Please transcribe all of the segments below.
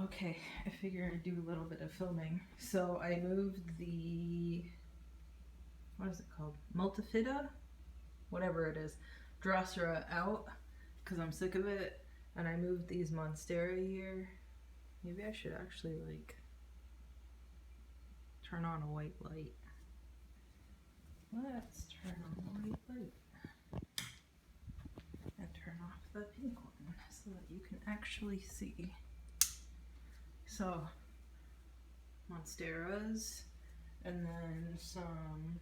Okay, I figure I'd do a little bit of filming. So I moved the, what is it called? Multifida? Whatever it is. Drosera out because I'm sick of it. And I moved these Monstera here. Maybe I should actually like turn on a white light. Let's turn on the white light. And turn off the pink one so that you can actually see. So, Monsteras, and then some,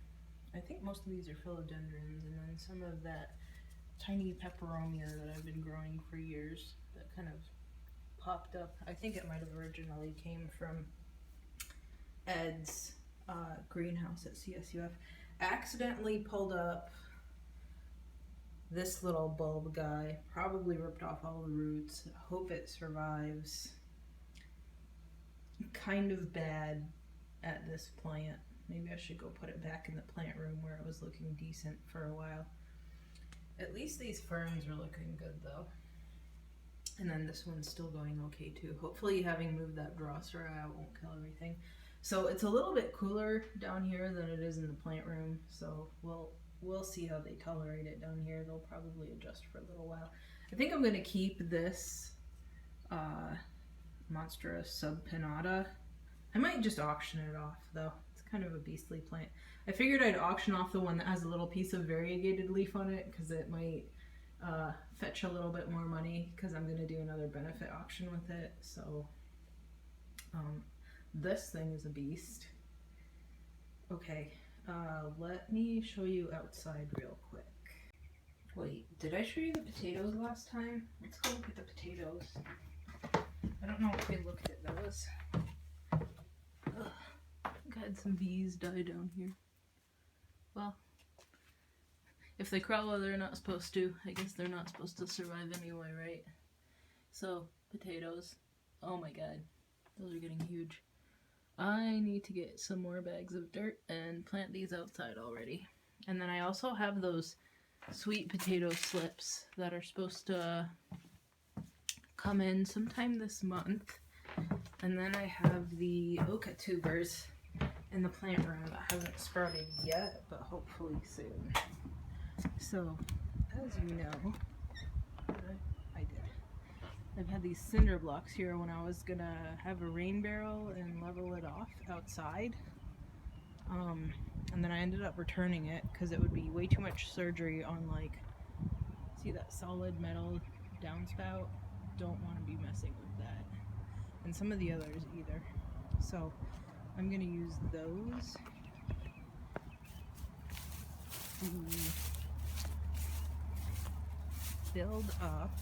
I think most of these are philodendrons, and then some of that tiny peperomia that I've been growing for years that kind of popped up. I think it might have originally came from Ed's greenhouse at CSUF. Accidentally pulled up this little bulb guy, probably ripped off all the roots. Hope it survives. Kind of bad at this plant. Maybe I should go put it back in the plant room where it was looking decent for a while. At least these ferns are looking good though. And then this one's still going okay too. Hopefully having moved that Drosera out won't kill everything. So it's a little bit cooler down here than it is in the plant room. So we'll see how they tolerate it down here. They'll probably adjust for a little while. I think I'm gonna keep this Monstera subpinnata. I might just auction it off though. It's kind of a beastly plant. I figured I'd auction off the one that has a little piece of variegated leaf on it because it might fetch a little bit more money because I'm going to do another benefit auction with it. So this thing is a beast. Okay, let me show you outside real quick. Wait, did I show you the potatoes last time? Let's go look at the potatoes. I don't know if we looked at those. Ugh. I had some bees die down here. Well, if they crawl while they're not supposed to, I guess they're not supposed to survive anyway, right? So, potatoes. Oh my god. Those are getting huge. I need to get some more bags of dirt and plant these outside already. And then I also have those sweet potato slips that are supposed to come in sometime this month. And then I have the oca tubers in the plant room that haven't sprouted yet, but hopefully soon. So, as you know, I did. I've had these cinder blocks here when I was gonna have a rain barrel and level it off outside. And then I ended up returning it because it would be way too much surgery on, like, see that solid metal downspout? Don't want to be messing with that. And some of the others either. So I'm going to use those to build up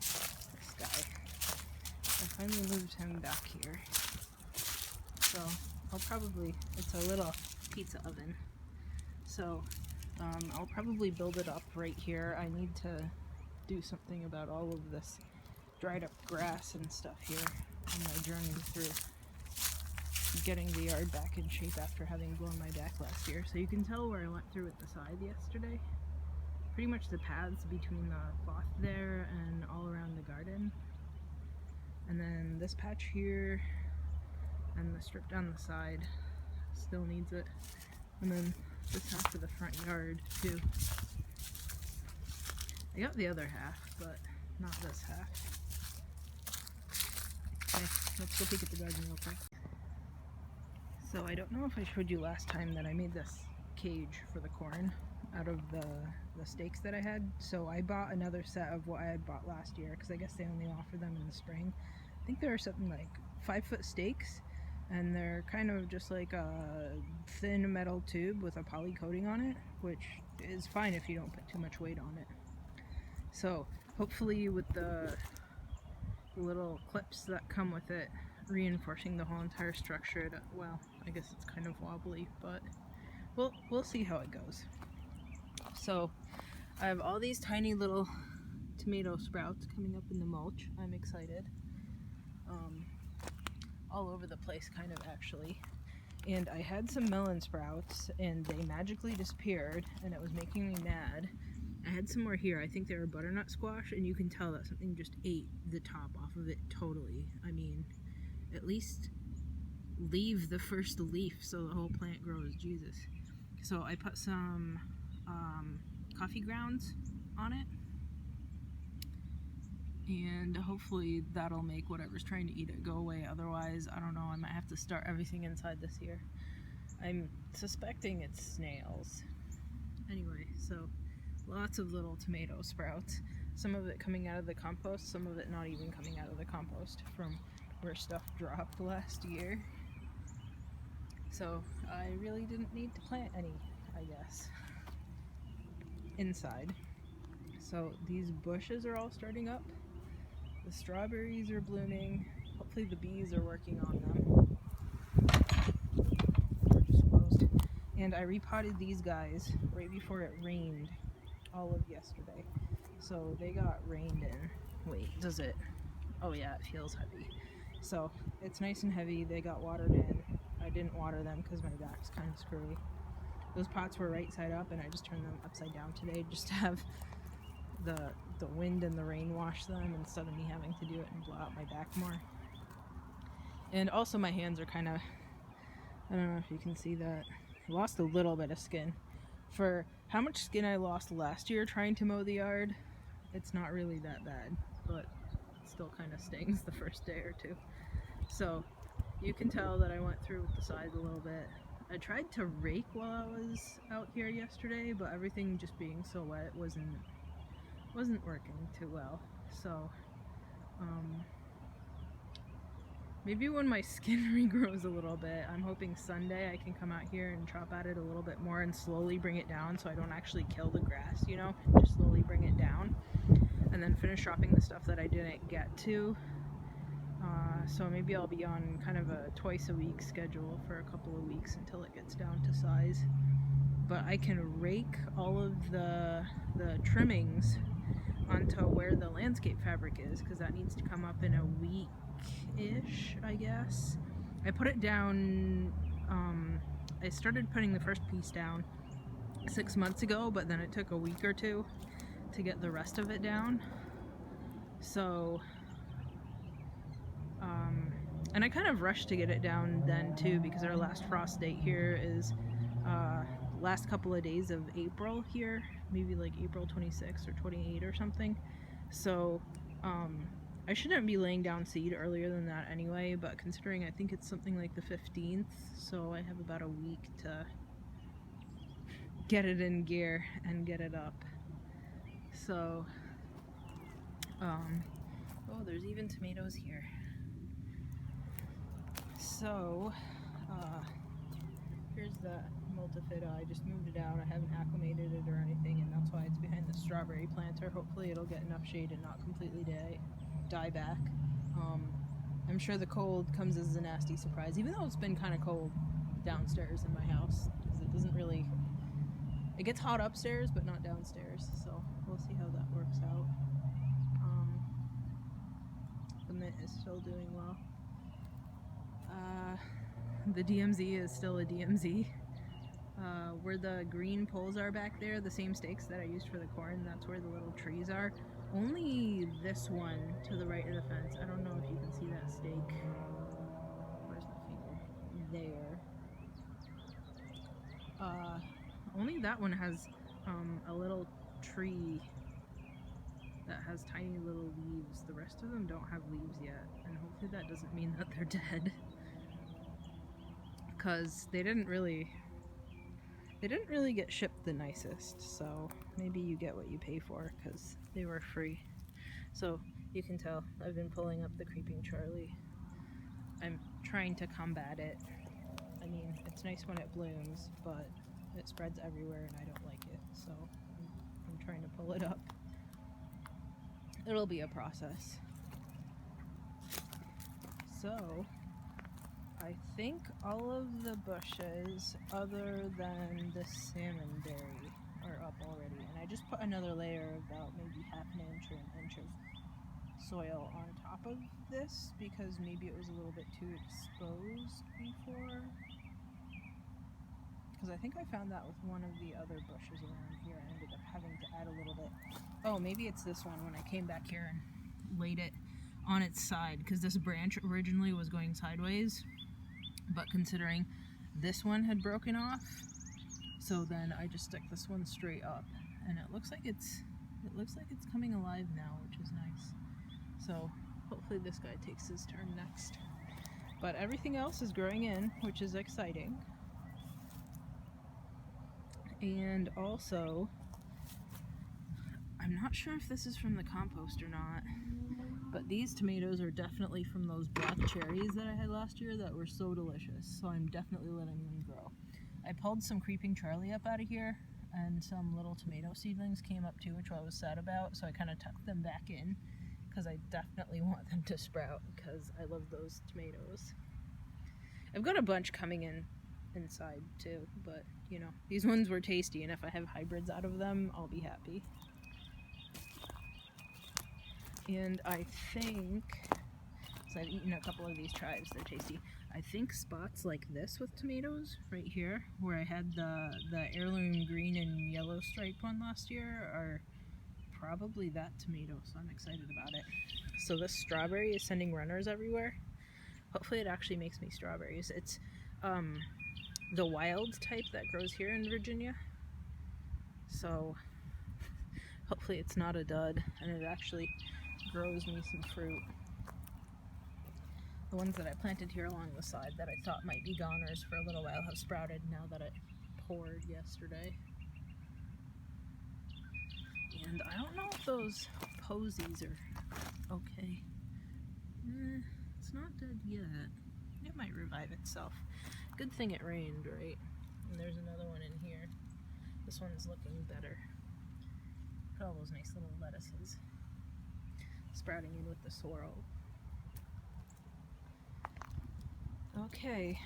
this guy. I finally moved him back here. So I'll probably, it's a little pizza oven. So I'll probably build it up right here. I need to do something about all of this dried up grass and stuff here on my journey through getting the yard back in shape after having blown my back last year. So you can tell where I went through with the side yesterday. Pretty much the paths between the cloth there and all around the garden. And then this patch here and the strip down the side still needs it. And then this half of the front yard too. I got the other half, but not this half. Okay, let's go peek at the garden real quick. So I don't know if I showed you last time that I made this cage for the corn out of the stakes that I had. So I bought another set of what I had bought last year because I guess they only offer them in the spring. I think there are something like 5-foot stakes, and they're kind of just like a thin metal tube with a poly coating on it, which is fine if you don't put too much weight on it. So hopefully with the little clips that come with it reinforcing the whole entire structure, well, I guess it's kind of wobbly, but we'll see how it goes. So I have all these tiny little tomato sprouts coming up in the mulch. I'm excited. All over the place kind of actually. And I had some melon sprouts and they magically disappeared and it was making me mad. I had some more here. I think they were butternut squash, and you can tell that something just ate the top off of it totally. I mean, at least leave the first leaf so the whole plant grows. Jesus. So I put some coffee grounds on it, and hopefully that'll make whatever's trying to eat it go away. Otherwise, I don't know, I might have to start everything inside this year. I'm suspecting it's snails. Anyway, so lots of little tomato sprouts. Some of it coming out of the compost, some of it not even coming out of the compost from where stuff dropped last year. So I really didn't need to plant any, I guess, inside. So these bushes are all starting up. The strawberries are blooming. Hopefully the bees are working on them. Door just closed. And I repotted these guys right before it rained all of yesterday. So they got rained in. Wait, does it? Oh yeah, it feels heavy. So it's nice and heavy. They got watered in. I didn't water them because my back's kind of screwy. Those pots were right side up and I just turned them upside down today just to have the wind and the rain wash them instead of me having to do it and blow out my back more. And also my hands are kind of, I don't know if you can see that. I lost a little bit of skin. For how much skin I lost last year trying to mow the yard, it's not really that bad, but it still kind of stings the first day or two. So you can tell that I went through with the sides a little bit. I tried to rake while I was out here yesterday, but everything just being so wet wasn't working too well. So maybe when my skin regrows a little bit, I'm hoping Sunday I can come out here and chop at it a little bit more and slowly bring it down so I don't actually kill the grass, you know, just slowly bring it down and then finish chopping the stuff that I didn't get to. So maybe I'll be on kind of a twice a week schedule for a couple of weeks until it gets down to size. But I can rake all of the trimmings onto where the landscape fabric is, because that needs to come up in a week-ish, I guess. I put it down, I started putting the first piece down 6 months ago, but then it took a week or two to get the rest of it down. So and I kind of rushed to get it down then too, because our last frost date here is last couple of days of April here, maybe like April 26th or 28 or something. So I shouldn't be laying down seed earlier than that anyway, but considering I think it's something like the 15th, so I have about a week to get it in gear and get it up. So oh, there's even tomatoes here. So, here's the multifida. I just moved it out. I haven't acclimated it or anything, and that's why it's behind the strawberry planter. Hopefully it'll get enough shade and not completely die back. I'm sure the cold comes as a nasty surprise, even though it's been kind of cold downstairs in my house, because it doesn't really... It gets hot upstairs, but not downstairs, so we'll see how that works out. The mint is still doing well. The DMZ is still a DMZ. Where the green poles are back there, the same stakes that I used for the corn, that's where the little trees are. Only this one to the right of the fence. I don't know if you can see that stake. Where's my finger? There. Only that one has a little tree that has tiny little leaves. The rest of them don't have leaves yet, and hopefully that doesn't mean that they're dead. Because they didn't really get shipped the nicest, so maybe you get what you pay for, because they were free. So you can tell I've been pulling up the creeping Charlie. I'm trying to combat it. I mean, it's nice when it blooms, but it spreads everywhere and I don't like it, so I'm trying to pull it up. It'll be a process. So I think all of the bushes other than the salmonberry are up already, and I just put another layer of about maybe half an inch or an inch of soil on top of this because maybe it was a little bit too exposed before, because I think I found that with one of the other bushes around here. I ended up having to add a little bit. Oh, maybe it's this one when I came back here and laid it on its side, because this branch originally was going sideways, but considering this one had broken off, so then I just stick this one straight up, and it looks like it's coming alive now, which is nice. So hopefully this guy takes his turn next. But everything else is growing in, which is exciting. And also, I'm not sure if this is from the compost or not, but these tomatoes are definitely from those black cherries that I had last year that were so delicious. So I'm definitely letting them grow. I pulled some creeping Charlie up out of here, and some little tomato seedlings came up too, which I was sad about. So I kind of tucked them back in, because I definitely want them to sprout, because I love those tomatoes. I've got a bunch coming in inside too, but you know, these ones were tasty, and if I have hybrids out of them, I'll be happy. And I think, so I've eaten a couple of these chives, they're tasty. I think spots like this with tomatoes right here, where I had the heirloom green and yellow striped one last year, are probably that tomato, so I'm excited about it. So this strawberry is sending runners everywhere. Hopefully it actually makes me strawberries. It's the wild type that grows here in Virginia, so hopefully it's not a dud and it actually grows me some fruit. The ones that I planted here along the side that I thought might be goners for a little while have sprouted now that it poured yesterday. And I don't know if those posies are okay. It's not dead yet. It might revive itself. Good thing it rained, right? And there's another one in here. This one's looking better. Look at all those nice little lettuces sprouting in with the sorrel. Okay,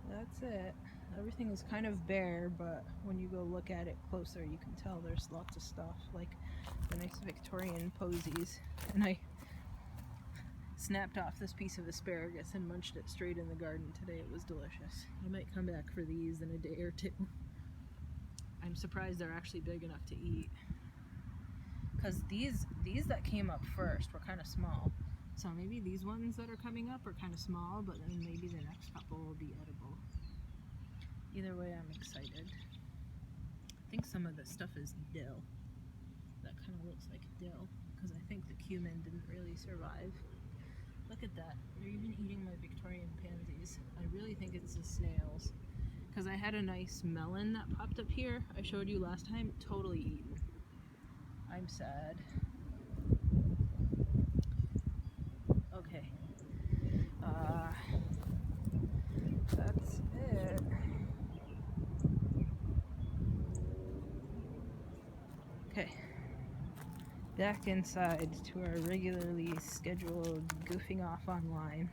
that's it. Everything is kind of bare, but when you go look at it closer, you can tell there's lots of stuff, like the nice Victorian posies. And I snapped off this piece of asparagus and munched it straight in the garden today. It was delicious. I might come back for these in a day or two. I'm surprised they're actually big enough to eat, because these that came up first were kind of small. So maybe these ones that are coming up are kind of small, but then maybe the next couple will be edible. Either way, I'm excited. I think some of this stuff is dill. That kind of looks like dill, because I think the cumin didn't really survive. Look at that. They're even eating my Victorian pansies. I really think it's the snails, because I had a nice melon that popped up here. I showed you last time. Totally eaten. I'm sad. Okay. That's it. Okay. Back inside to our regularly scheduled goofing off online.